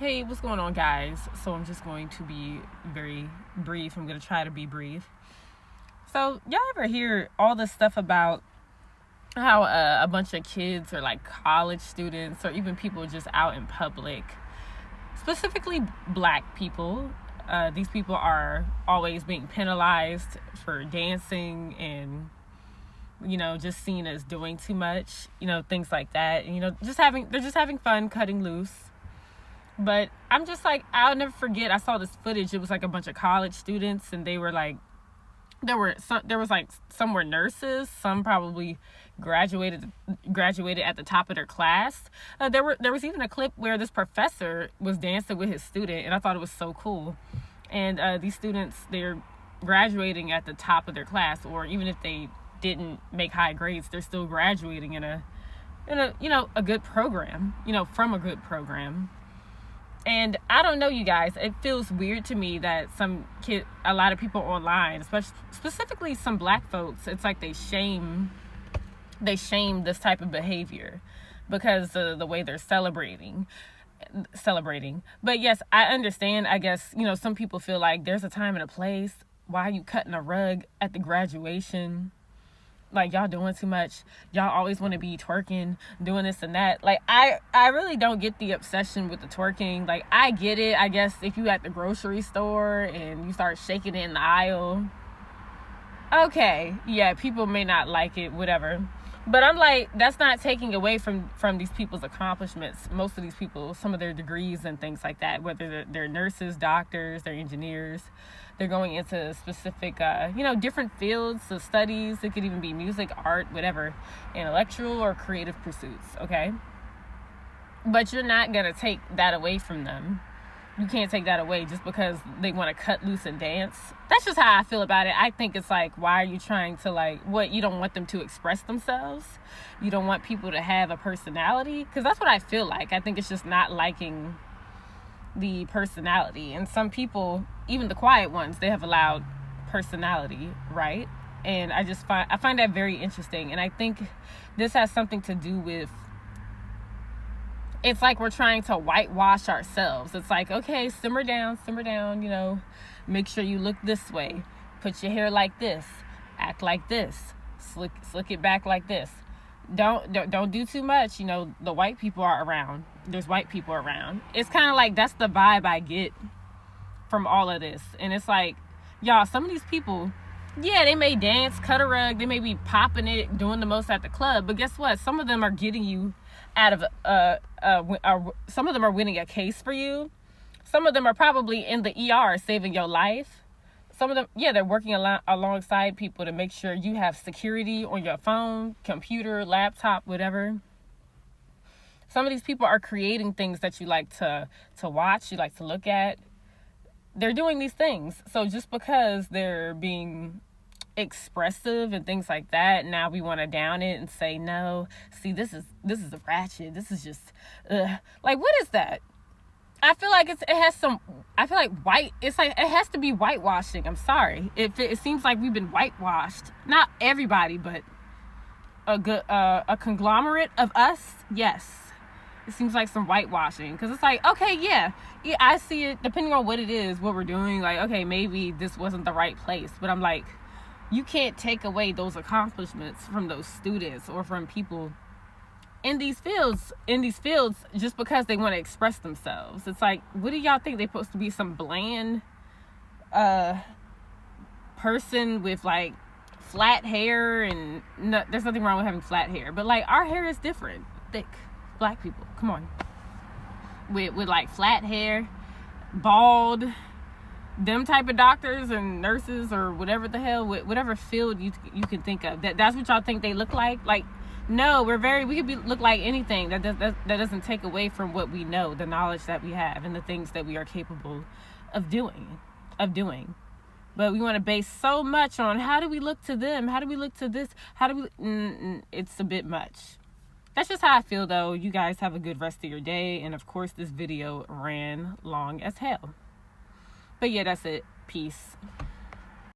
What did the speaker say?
Hey, what's going on, guys? So I'm just going to be very brief. I'm going to try to be brief. So y'all ever hear all this stuff about how a bunch of kids or like college students or even people just out in public, specifically black people, these people are always being penalized for dancing and just seen as doing too much, things like that. And, they're just having fun, cutting loose. But I'm just like, I'll never forget, I saw this footage. It was like a bunch of college students, and they were like, some were nurses, some probably graduated at the top of their class. There was even a clip where this professor was dancing with his student, and I thought it was so cool. And these students, they're graduating at the top of their class, or even if they didn't make high grades, they're still graduating in a good program, from a good program. And I don't know, you guys, it feels weird to me that a lot of people online, specifically some black folks, it's like they shame this type of behavior because of the way they're celebrating. But yes, I understand. I guess, some people feel like there's a time and a place. Why are you cutting a rug at the graduation? Like, y'all doing too much. Y'all always want to be twerking, doing this and that. Like, I really don't get the obsession with the twerking. Like, I get it, I guess, if you at the grocery store and you start shaking it in the aisle. Okay, yeah, people may not like it, whatever. But I'm like, that's not taking away from these people's accomplishments. Most of these people, some of their degrees and things like that, whether they're nurses, doctors, they're engineers, they're going into specific, different fields of studies. It could even be music, art, whatever, intellectual or creative pursuits, okay? But you're not going to take that away from them. You can't take that away just because they want to cut loose and dance. That's just how I feel about it. I think it's like, why are you trying to you don't want them to express themselves? You don't want people to have a personality? Because that's what I feel like. I think it's just not liking the personality. And some people, even the quiet ones, they have a loud personality, right? And I find that very interesting. And I think this has something to do with, it's like we're trying to whitewash ourselves. It's like, okay, simmer down, make sure you look this way, put your hair like this, act like this, slick it back like this. Don't do too much. The white people are around. There's white people around. It's kind of like, that's the vibe I get from all of this. And it's like, y'all, some of these people, yeah, they may dance, cut a rug, they may be popping it, doing the most at the club, but guess what? Some of them are getting you out of some of them are winning a case for you. Some of them are probably in the ER saving your life. Some of them, yeah, they're working alongside people to make sure you have security on your phone, computer, laptop, whatever. Some of these people are creating things that you like to watch, you like to look at. They're doing these things. So just because they're being expressive and things like that, now we want to down it and say, no, see, this is ratchet, this is just like, what is that? I feel like it has to be whitewashing. I'm sorry, it seems like we've been whitewashed. Not everybody, but a conglomerate of us. Yes, it seems like some whitewashing, because it's like, okay, yeah, I see it, depending on what it is, what we're doing, like, okay, maybe this wasn't the right place, but I'm like, you can't take away those accomplishments from those students or from people in these fields just because they want to express themselves. It's like, what do y'all think? They're supposed to be some bland person with like flat hair? And no, there's nothing wrong with having flat hair, but like, our hair is different. Thick black people, come on, with like flat hair, bald, them type of doctors and nurses or whatever the hell, whatever field you can think of, that's what y'all think they look like. Like, no, we could look like anything. That doesn't take away from what we know, the knowledge that we have, and the things that we are capable of doing. But we want to base so much on, how do we look to them? How do we look to this? It's a bit much. That's just how I feel, though. You guys have a good rest of your day. And of course, this video ran long as hell. But yeah, that's it. Peace.